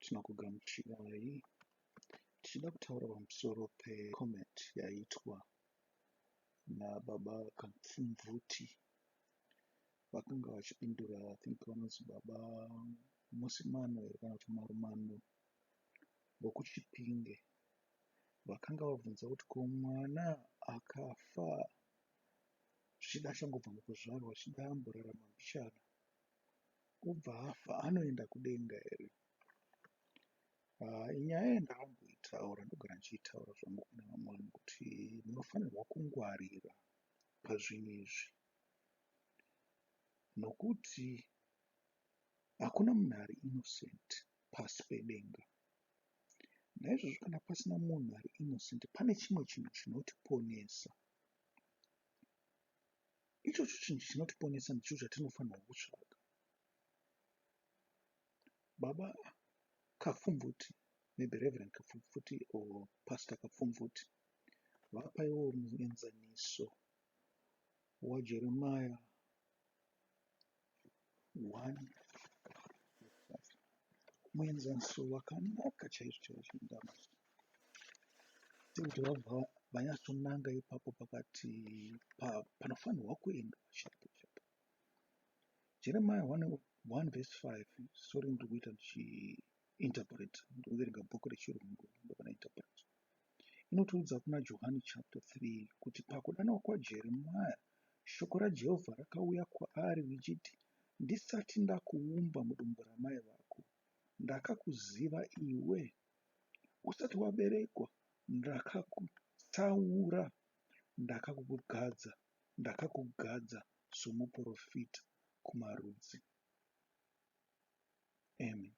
Tinokugamuchirai tichida kutaura pamusoro pecomment yaitwa nababa kamupfumvuti vakanga vachipindura vanonzi baba musimano here kana kuti marumano vokuchipinge vakanga vabvunza kuti ko mwana akafa zvichida achangobva mukuzvarwa achida amborarama mbichana obva afa anoenda kudenga here. Inyaya yandakamboitaura ndogara ndichiitaura zvangu kuna vamwe kuti munofanirwa kungwarira pazvinhu izvi nokuti hakuna munhu ari innocent pasi pedenga. Naizvozvo kana pasina munhu ari innocent pane chimwe chinhu chinotiponesa. Ichocho chinhu chinotiponesa ndicho chatinofanirwa kutsvaga. Baba Kapfumvuti, maybe Reverend Kapfumvuti or Pastor Kapfumvuti, vapaiwo muenzaniso waJeremiah 1, muenzaniso wakanaka chaizvo ndamati kuti vabva vanyatsonanga ipapo pakati panofanirwa kuendwa chapo chapo. Jeremiah 1 verse 5, sorry ndiri kuita ndichiinterpret, ndiri kuverenga bhuku rechirungu ndopana interpret. Inotiudza kuna Johani chapter 3 kuti pakudanwa kwaJeremiah shoko raJehovha rakauya kwaari richiti, ndisati ndakuumba mudumbu ramai vako ndakakuziva iwe, usati waberekwa ndakakutsaura, ndakakugadza somuprofita kumarudzi. Amen.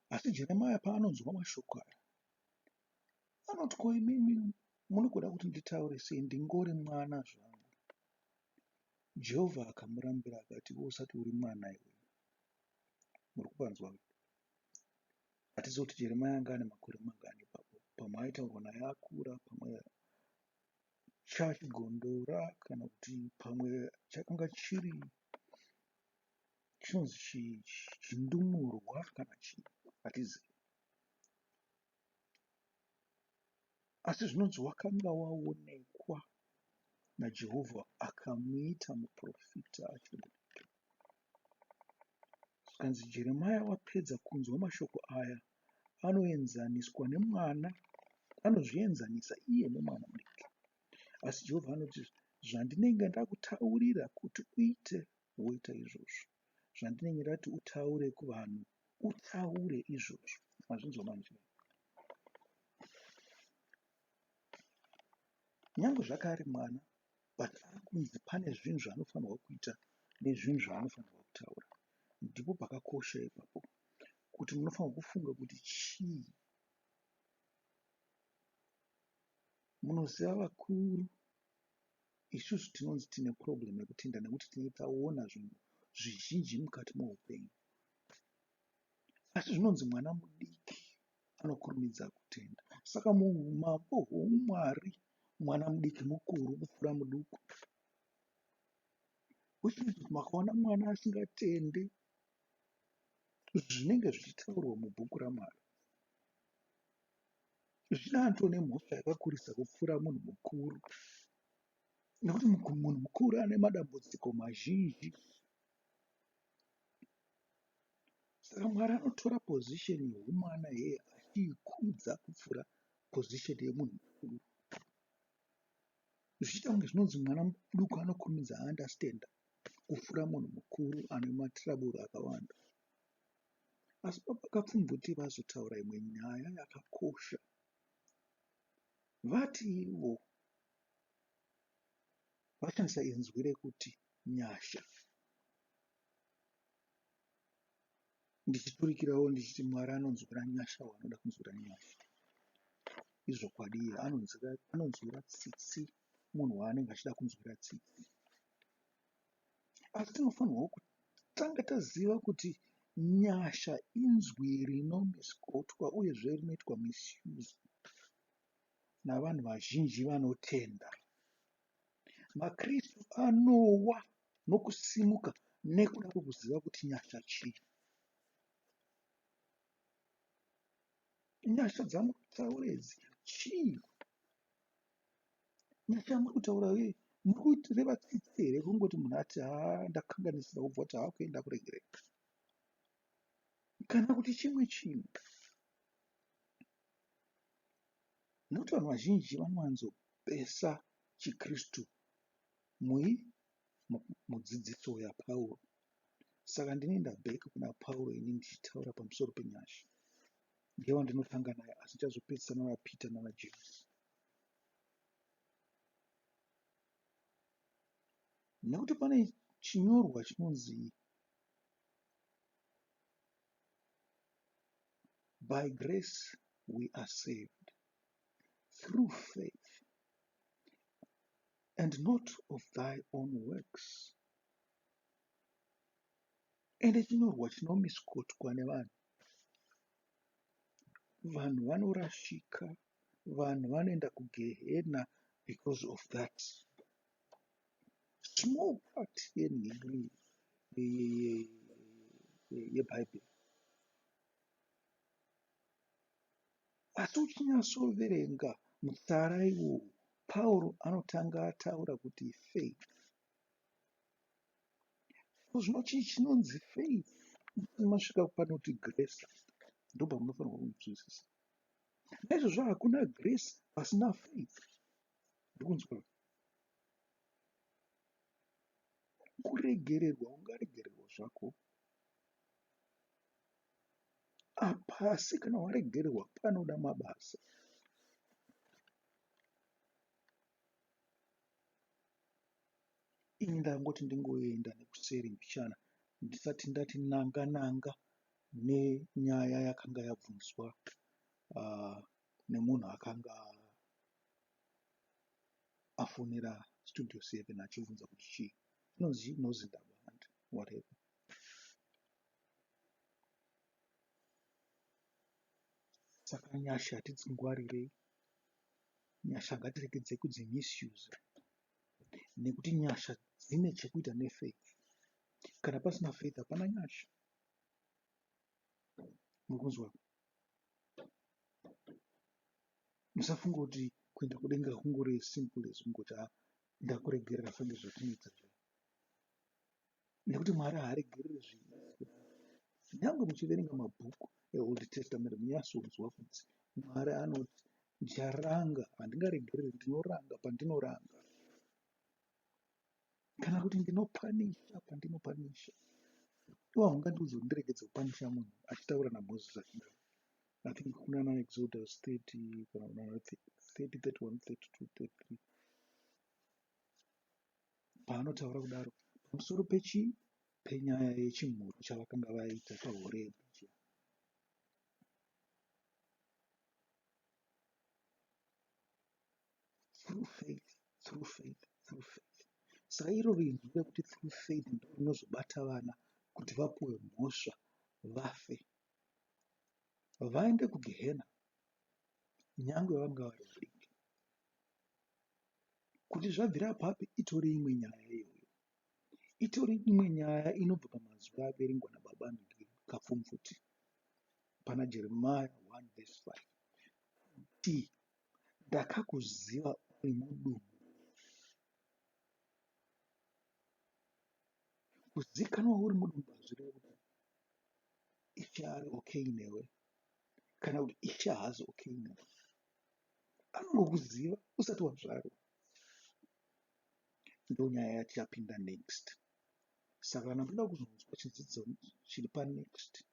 Asi Jeremiah paanonzwa mashoko aya anoti, ko imimi munogoda kuti nditaure sei? Ndingori mwana zvangu. Jehovha akamurambira akati, usati uri mwana iwe. Muri kupanzwa? Hatizivi kuti Jeremiah anga ane makore mangani ipapo. Pamwe aitaurwa naye akura, pamwe chachigondora, kana kuti pamwe chakanga chiri chinonzi chindumurwa kana chii, hatizivi. Asi zvinonzi wakanga waonekwa naJehovha akamuita muprofita achiri muduku. Saka Jeremiah wapedza kunzwa mashoko aya anoenzaniswa nemwana, anozvienzanisa iye nemwana mudiki. Asi Jehovha anoti, zvandinenge ndakutaurira kuti uite, woita izvozvo. Zvandinenge ndati utaure kuvanhu, utaure izvozvo. Mazvinzwa manje. Nyange zvakare mwana, but akunzi pane zvinhu zvaanofanirwa kuita nezvinhu zvaanofanirwa kutaura. Ndipo pakakosha ipapo kuti munofanirwa kufunga kuti chii. Munoziva vakuru, isusu tinonzi tine problem yekutenda nekuti tinoona zvinhu zvizhinji mukati meupenyu. Asi zvinonzi mwana mudiki anokurumidza kutenda. Saka muumambo hwoumwari mwana mudiki mukuru kupfuura muduku. Uchiti makaona mwana asingatende zvinenge zvichitaurwa mubhuku raMwari, zvinato nemhosva yakakurisa kupfuura munhu mukuru. Nekuti munhu mukuru ane madambudziko mazhinji. Saka Mwari anotora pozisheni yeumwana yeye achiikudza kupfuura pozisheni yemunhu mukuru. Zvichiita kunge zvinonzi mwana muduku anokurumidza understanda kupfuura munhu mukuru ane matiraburu akawanda. Asi Baba Kapfumvuti vazotaura imwe nyaya yakakosha. Vati ivo vashandisa inzwi rekuti nyasha. Ndichiturikirawo ndichiti Mwari anonzwira nyasha waanoda kunzwira nyasha. Izvokwadi iye anonzwira tsitsi munhu waanenge achida kunzwira tsitsi. Asi tinofanirwa kutanga taziva kuti nyasha inzwi rinomisgotwa uyezve rinoitwa misuse navanhu vazhinji vanotenda. MaKristu anowa nokusimuka nekuda kwekuziva kuti nyasha chii. Nyasha dzamutaura idzi chii? Nyasha muri kutaura uye muri kureva tsitsi here kungoti munhu ati ndakanganisira kubva kuti kuenda kuregereka, kana kuti chimwe chinhu? Nokuti vanhu vazhinji vanowanzopesa chikristu mudzidziso yaPauro. Saka ndinoenda back kuna Pauro ini ndichitaura pamusoro penyasha. Ngewa ndinotanga naye asi ndichazopedzisana naPeter nanaJames. Nekuti pane chinyorwa chinonzi by grace we are saved through faith and not of thy own works. Ende chinyorwa chinomiskotwa nevanhu. Vanhu vanorashika, vanhu vanoenda kugehena because of that small part yenhiri yeBhayibheri. Asi uchinyatsoverenga mutsara iwowo, Pauro anotanga ataura kuti faith. Zvino chii chinonzi faith? Masvika panoti grace, ndobva munofanirwa kunzwisisa. Naizvozvo hakuna grace pasina faith. Ndikunzwa kuregererwa, ungaregererwa zvako apasi kana waregererwa panoda mabasa. Ini ndangoti ndingoenda nekuseri mbichana ndisati ndati nanga nenyaya yakanga yabvunzwa nemunhu akanga afonera studio 7 achibvunza kuti chii inonzi noZimbabwe whatever. Saka nyasha tidzingwarirei, nyasha ngatiregedze kudzimisuse, nekuti nyasha dzine chekuita nefaith. Kana pasina faith hapana nyasha. Mukunzwa? Musafunga kuti kuenda kudenga kungori simple as kungoti ndakuregerera senge zvatinoita zvino. Nekuti Mwari haaregereri zvinhu. Nyange muchiverenga mabhuku eOld Testament munyatsokunzwa kuti Mwari anoti ndicharanga, handingaregereri, ndinoranga pandinoranga, kana kuti ndinopanisha pandinopanisha. Iwo haungandiudze kuti ndiregedze kupanisha munhu achitaura naMozisi achidaro. I think kuna Exodus 30 kana kuna 30, 31, 32, 33 paanotaura kudaro pamusoro penyaya yechimhuru chavakanga vaita paHorebhi. Through faith, through faith, through faith. Saka iro rinzwi rekuti through faith ndo rinozobata vana kuti vapuwe mhosva, vafe, vaende kugehena, nyangwe vanga vari vadiki. Kuti zvabvira apapo itori imwe nyaya iyoyo. Itori imwe nyaya inobva pamazwi averengwa nababa kapfumfuti pana Jeremiah 1:5 kuti ndakakuziva uri mudumbu. Kuzikanwa uri mudumbu hazvireva kuti Ichi ari okay newe kana kuti Ichi haazi okay newe. Anongokuziva usati wazvarwa. Ndo nyaya yatichapinda next. Saka kana munoda kuzonzwa chidzidzo chiri panext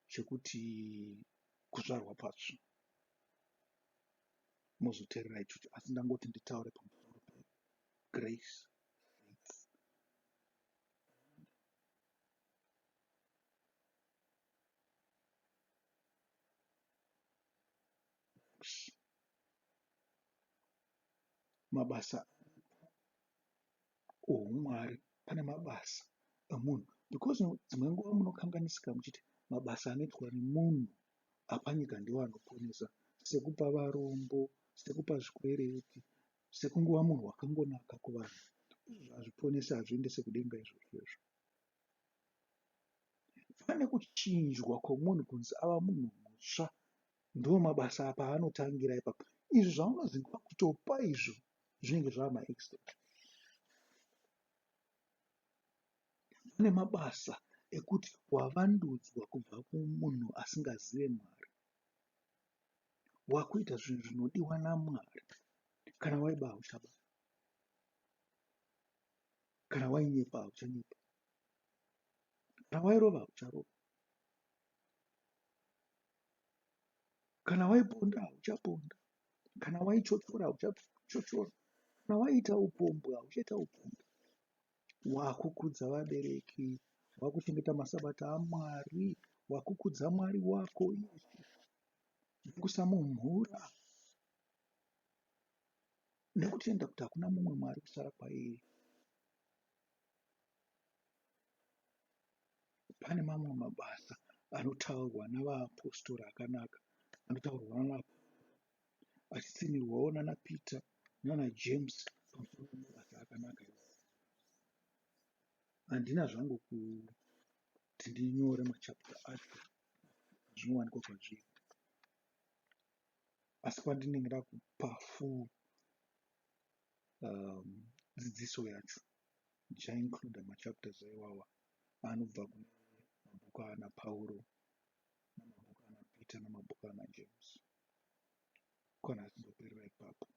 chekuti kuzvarwa patsva, mozoteerera ichocho. Asi ndangoti nditaure pamusoro pegrace, faith. Mabasa oumwari, pane mabasa emunhu. Because dzimwe nguva munokanganisika muchiti mabasa anoitwa nemunhu apanyika ndiwo anoponesa, sekupa varombo, sekupa zvikwereti, sekunguva munhu wakangonaka kuvanhu. zvazviponesa hazviendese kudenga izvozvo. Pane kuchinjwa kwomunhu kunzi ava munhu mutsva, ndo mabasa apa anotangira ipapo. Izvi zvaunoziva kutopa izvo zvinenge zvava maextra. Pane mabasa ekuti wavandudzwa kubva kumunhu asingazive Mwari, wakuita zvinhu zvinodiwa naMwari. Kana waiba hauchaba, kana wainyepa hauchanyepa, kana wairova haucharova, kana waiponda hauchaponda, kana waichochora hauchachochora, kana waita upombwe hauchaita upombwe. Wakukudza vabereki, wakuchengeta masabata aMwari, wakukudza Mwari wako Ichi, nekusamumhura, nekutenda kuti hakuna mumwe Mwari kusara kwairi. Pane mamwe mabasa anotaurwa navaapostori akanaka, anotaurwa achitsimirwawo nana Peter nana James pamusoro pemabasa akanaka. Handina zvangu kuti ndinyore machapita acho zvinowanikwa kwazviri, asi pandinenge ndakupa full dzidziso yacho ndichaincluda machapters aiwawa anobva kune mabhuku ana Pauro namabhuku ana Peter namabhuku ana James. Kana asindoperera ipapo.